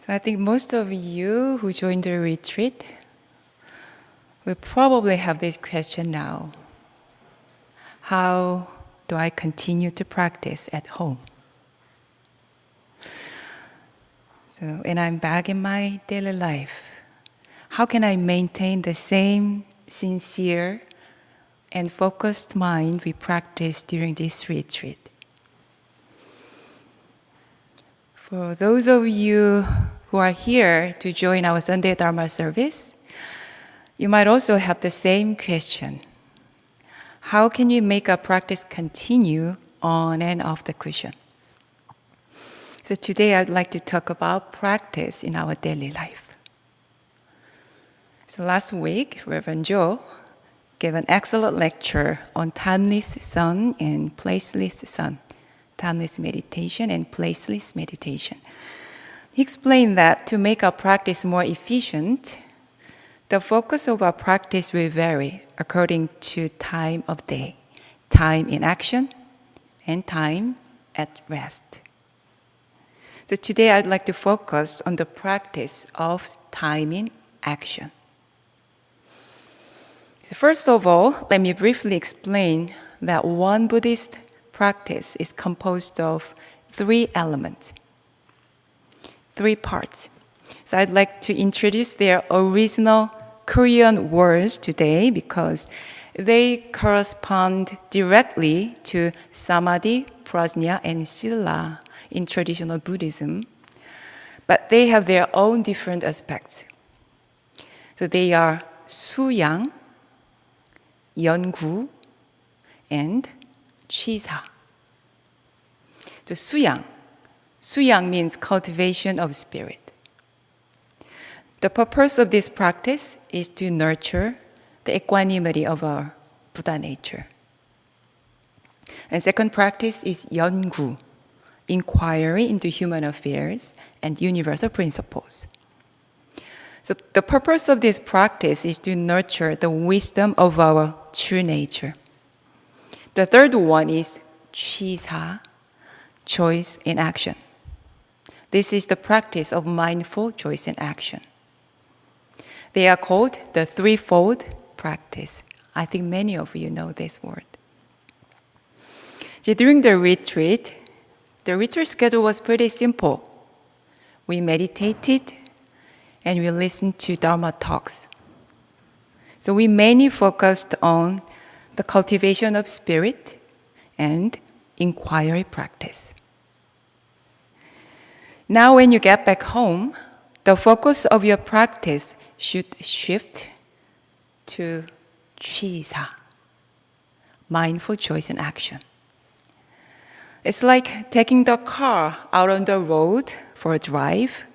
So I think most of you who joined the retreat will probably have this question now. How do I continue to practice at home? So when I'm back in my daily life, how can I maintain the same sincere and focused mind we practiced during this retreat? For those of you who are here to join our Sunday Dharma service, you might also have the same question. How can we make our practice continue on and off the cushion? So today I'd like to talk about practice in our daily life. So last week, Reverend Joe gave an excellent lecture on timeless sun and placeless sun, timeless meditation and placeless meditation. He explained that to make our practice more efficient, the focus of our practice will vary according to time of day, time in action, and time at rest. So today I'd like to focus on the practice of time in action. So first of all, let me briefly explain that one Buddhist practice is composed of 3 elements, 3 parts. So I'd like to introduce their original Korean words today because they correspond directly to Samadhi, Prajna, and Sila in traditional Buddhism, but they have their own different aspects. So they are Suyang, Yeongu, and Chisa. So Suyang means cultivation of spirit. The purpose of this practice is to nurture the equanimity of our Buddha nature. And second practice is Yeongu, inquiry into human affairs and universal principles. So the purpose of this practice is to nurture the wisdom of our true nature. The third one is Chisa, choice in action. This is the practice of mindful choice in action. They are called the threefold practice. I think many of you know this word. So during the retreat schedule was pretty simple. We meditated and we listened to Dharma talks. So we mainly focused on the cultivation of spirit and inquiry practice. Now when you get back home, the focus of your practice should shift to Chisa, mindful choice in action. It's like taking the car out on the road for a drive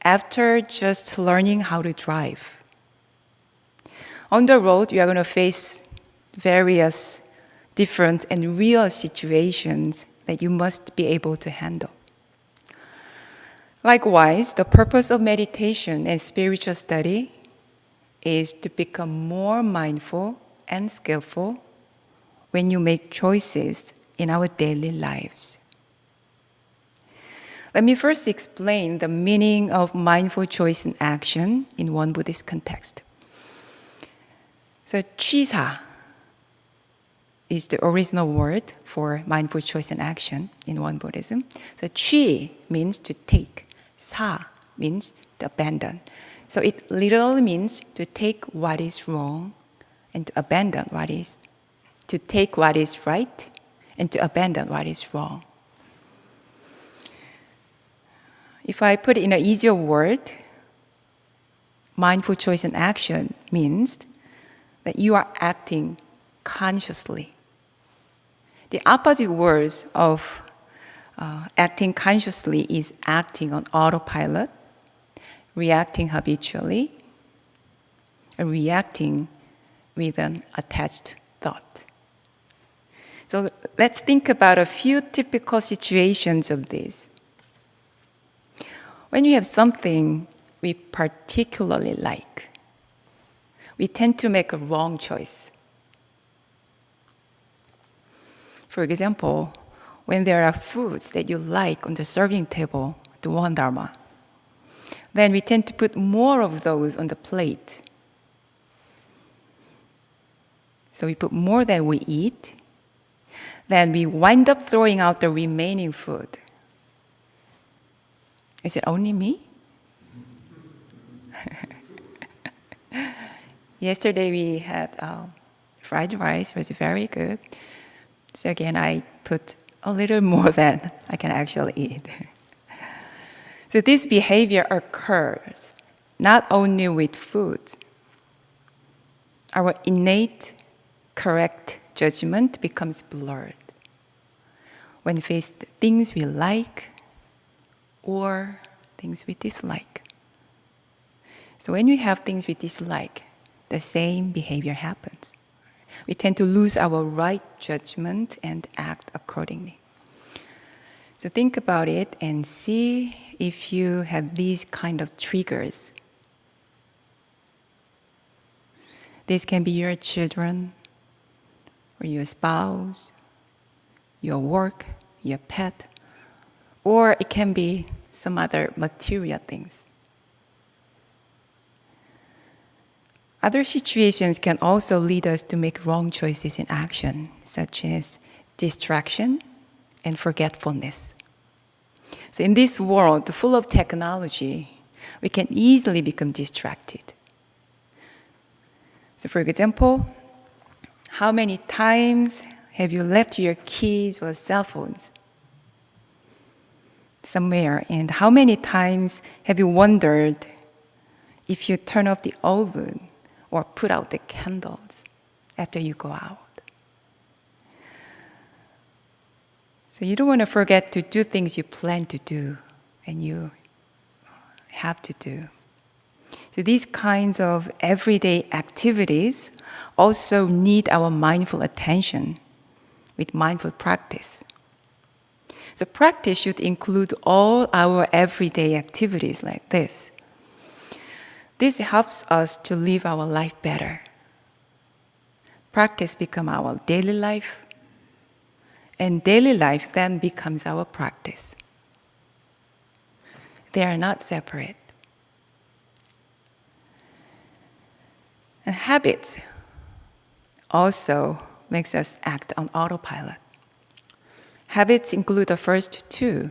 after just learning how to drive. On the road, you are going to face various different and real situations that you must be able to handle. Likewise, the purpose of meditation and spiritual study is to become more mindful and skillful when you make choices in our daily lives. Let me first explain the meaning of mindful choice in action in one Buddhist context. So, Chisa is the original word for mindful choice in action in one Buddhism. So, Chi means to take, Sa means to abandon. So, it literally means to take what is wrong and to abandon what is, to take what is right and to abandon what is wrong. If I put it in an easier word, mindful choice in action means that you are acting consciously. The opposite words of acting consciously is acting on autopilot, reacting habitually, and reacting with an attached thought. So let's think about a few typical situations of this. When we have something we particularly like, we tend to make a wrong choice. For example, when there are foods that you like on the serving table, the one Dharma, then we tend to put more of those on the plate. So we put more than we eat, then we wind up throwing out the remaining food. Is it only me? Yesterday we had fried rice, it was very good. So again, I put a little more than I can actually eat. So this behavior occurs not only with food. Our innate, correct judgment becomes blurred when faced with things we like or things we dislike. So when we have things we dislike, the same behavior happens. We tend to lose our right judgment and act accordingly. So think about it and see if you have these kind of triggers. This can be your children, or your spouse, your work, your pet, or it can be some other material things. Other situations can also lead us to make wrong choices in action, such as distraction and forgetfulness. So in this world full of technology, we can easily become distracted. So for example, how many times have you left your keys or cell phones somewhere? And how many times have you wondered if you turn off the oven or put out the candles after you go out? So you don't want to forget to do things you plan to do and you have to do. So these kinds of everyday activities also need our mindful attention with mindful practice. So practice should include all our everyday activities like this. This helps us to live our life better. Practice becomes our daily life, and daily life then becomes our practice. They are not separate. And habits also makes us act on autopilot. Habits include the first two,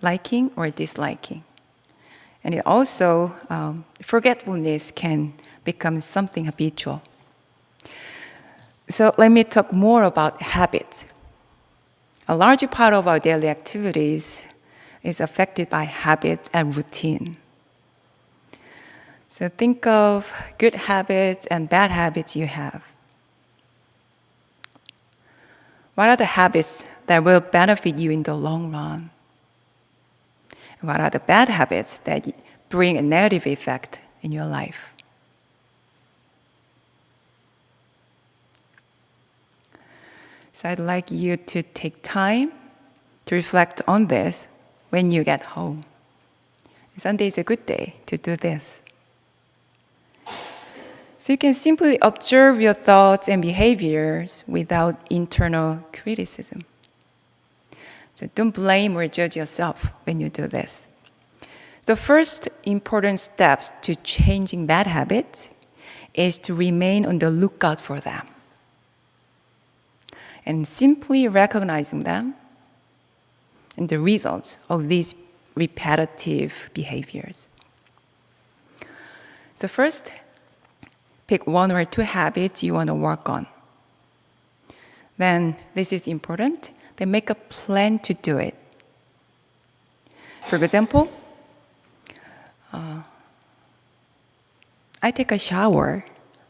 liking or disliking. And it also, forgetfulness can become something habitual. So let me talk more about habits. A large part of our daily activities is affected by habits and routine. So think of good habits and bad habits you have. What are the habits that will benefit you in the long run? And what are the bad habits that bring a negative effect in your life? So I'd like you to take time to reflect on this when you get home. Sunday is a good day to do this. So you can simply observe your thoughts and behaviors without internal criticism. So don't blame or judge yourself when you do this. The first important steps to changing bad habits is to remain on the lookout for them. And simply recognizing them and the results of these repetitive behaviors. So first, pick one or two habits you want to work on. Then, this is important, then make a plan to do it. For example, I take a shower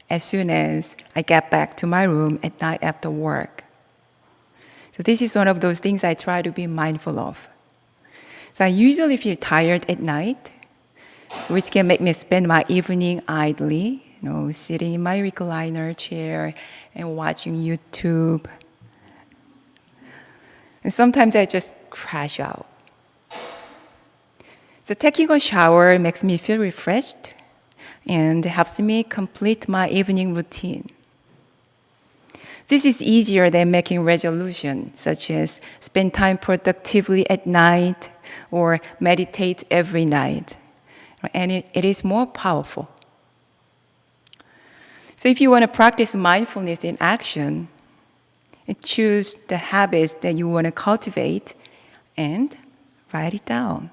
as soon as I get back to my room at night after work. So this is one of those things I try to be mindful of. So I usually feel tired at night, so which can make me spend my evening idly, sitting in my recliner chair and watching YouTube. And sometimes I just crash out. So taking a shower makes me feel refreshed and helps me complete my evening routine. This is easier than making resolutions, such as spend time productively at night or meditate every night. and it is more powerful. So if you want to practice mindfulness in action, choose the habits that you want to cultivate and write it down.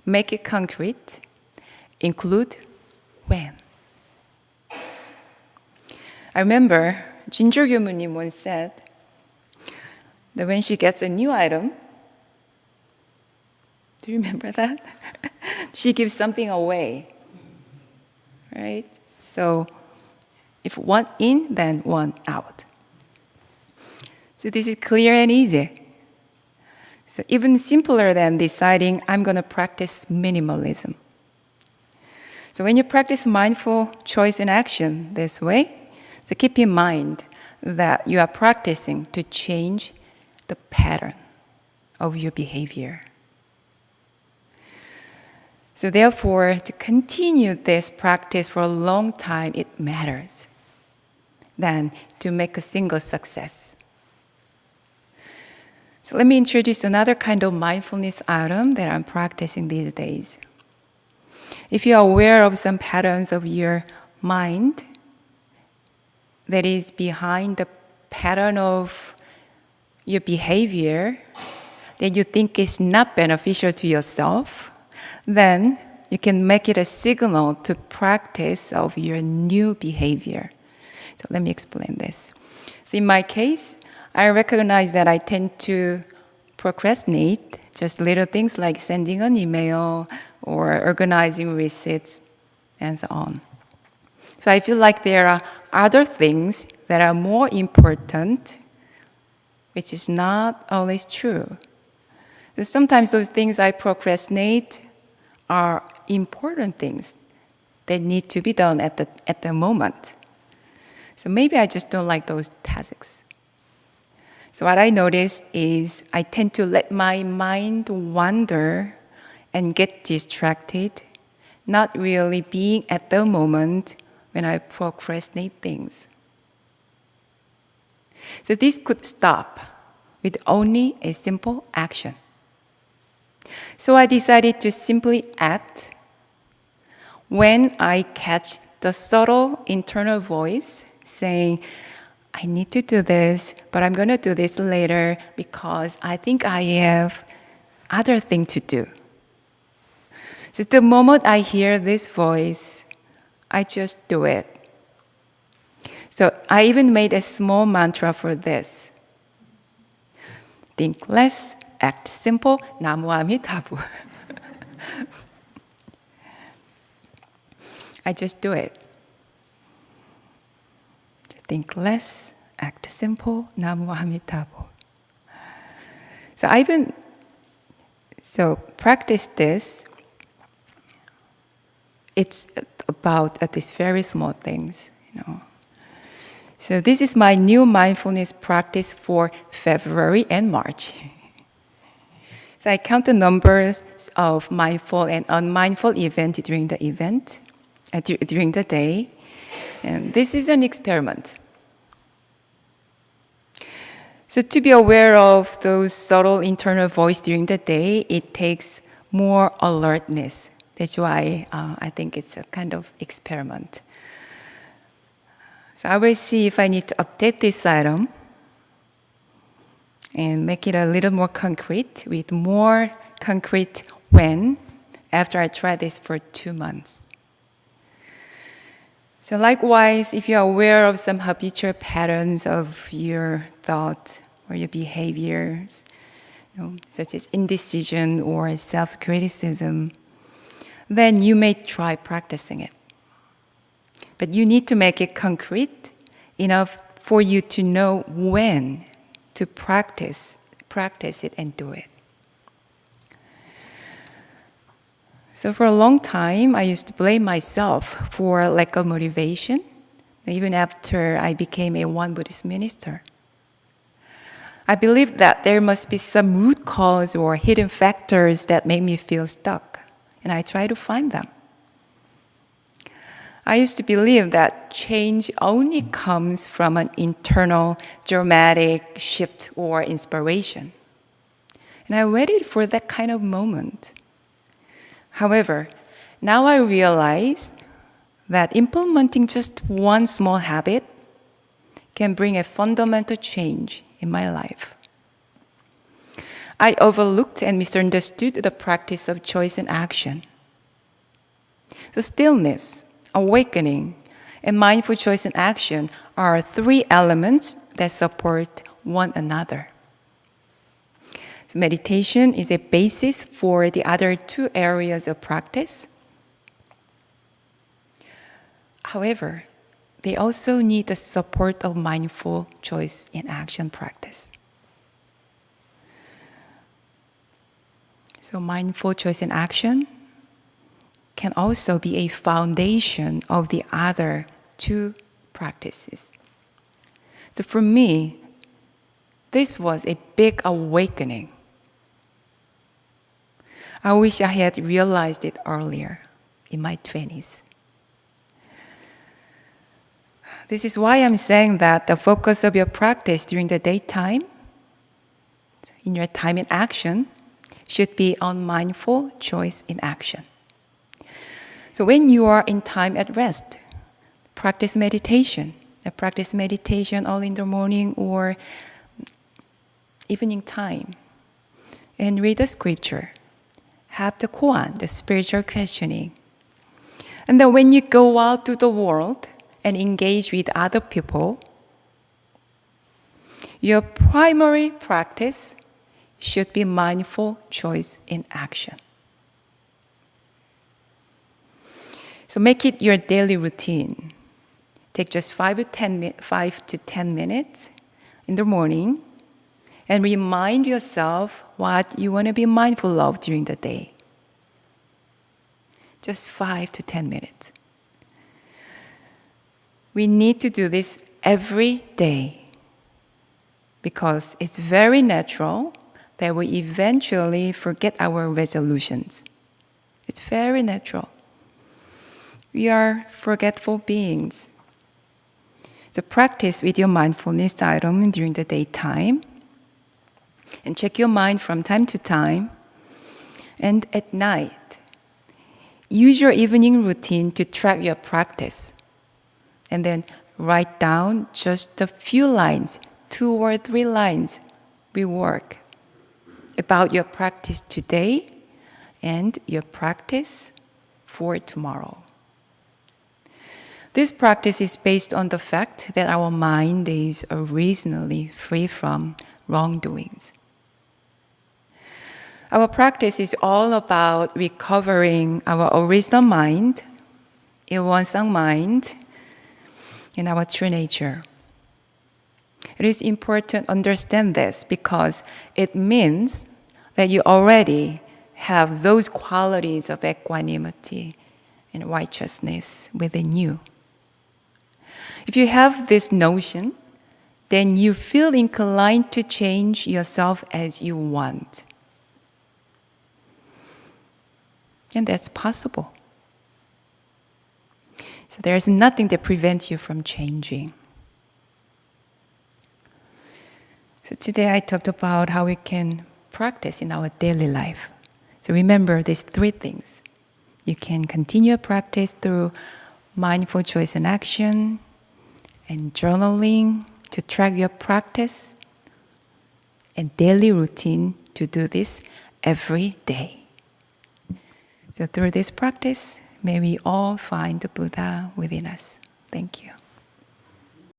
Make it concrete. Include when. I remember Jieun Gyumu님 once said that when she gets a new item, do you remember that? She gives something away, right? So if one in, then one out. So this is clear and easy. So even simpler than deciding I'm going to practice minimalism. So when you practice mindful choice and action this way, so keep in mind that you are practicing to change the pattern of your behavior. So therefore, to continue this practice for a long time, it matters than to make a single success. So let me introduce another kind of mindfulness item that I'm practicing these days. If you are aware of some patterns of your mind that is behind the pattern of your behavior that you think is not beneficial to yourself, then you can make it a signal to practice of your new behavior. So let me explain this. So in my case, I recognize that I tend to procrastinate just little things like sending an email or organizing receipts and so on. So I feel like there are other things that are more important, which is not always true. So sometimes those things I procrastinate are important things that need to be done at the moment. So maybe I just don't like those tasks. So what I noticed is I tend to let my mind wander and get distracted, not really being at the moment when I procrastinate things. So this could stop with only a simple action. So I decided to simply act when I catch the subtle internal voice saying, I need to do this, but I'm going to do this later because I think I have other thing to do. So the moment I hear this voice, I just do it. So I even made a small mantra for this. Think less, act simple, 나무아미타부. I just do it. Think less, act simple, 나무아미타부. So I even practice this. It's about these very small things, So this is my new mindfulness practice for February and March. So I count the numbers of mindful and unmindful events during the day. And this is an experiment. So to be aware of those subtle internal voice during the day, it takes more alertness. That's why I think it's a kind of experiment. So I will see if I need to update this item and make it a little more concrete with more concrete when after I try this for 2 months. So likewise, if you're aware of some habitual patterns of your thought or your behaviors, such as indecision or self-criticism, then you may try practicing it. But you need to make it concrete enough for you to know when to practice it and do it. So for a long time, I used to blame myself for lack of motivation, even after I became a One Buddhist minister. I believed that there must be some root cause or hidden factors that make me feel stuck, and I try to find them. I used to believe that change only comes from an internal dramatic shift or inspiration. And I waited for that kind of moment. However, Now I realize that implementing just one small habit can bring a fundamental change in my life. I overlooked and misunderstood the practice of choice and action. So stillness, awakening, and mindful choice and action are three elements that support one another. So meditation is a basis for the other two areas of practice. However, they also need the support of mindful choice and action practice. So mindful choice and action can also be a foundation of the other two practices. So for me, this was a big awakening. I wish I had realized it earlier in my 20s. This is why I'm saying that the focus of your practice during the daytime, in your time in action, should be on mindful choice in action. So when you are in time at rest, practice meditation. Practice meditation all in the morning or evening time. And read the scripture. Have the koan, the spiritual questioning. And then when you go out to the world and engage with other people, your primary practice should be mindful choice in action. So make it your daily routine. Take just 5 to 10 minutes in the morning and remind yourself what you want to be mindful of during the day. Just 5 to 10 minutes. We need to do this every day because it's very natural that we eventually forget our resolutions. It's very natural. We are forgetful beings. So practice with your mindfulness item during the daytime and check your mind from time to time. And at night, use your evening routine to track your practice. And then write down just a few lines, 2 or 3 lines, we work about your practice today and your practice for tomorrow. This practice is based on the fact that our mind is originally free from wrongdoings. Our practice is all about recovering our original mind, ilwonsang mind, and our true nature. It is important to understand this because it means that you already have those qualities of equanimity and righteousness within you. If you have this notion, then you feel inclined to change yourself as you want. And that's possible. So there is nothing that prevents you from changing. So today I talked about how we can practice in our daily life. So remember these 3 things. You can continue practice through mindful choice and action, and journaling to track your practice, and daily routine to do this every day. So through this practice, may we all find the Buddha within us. Thank you.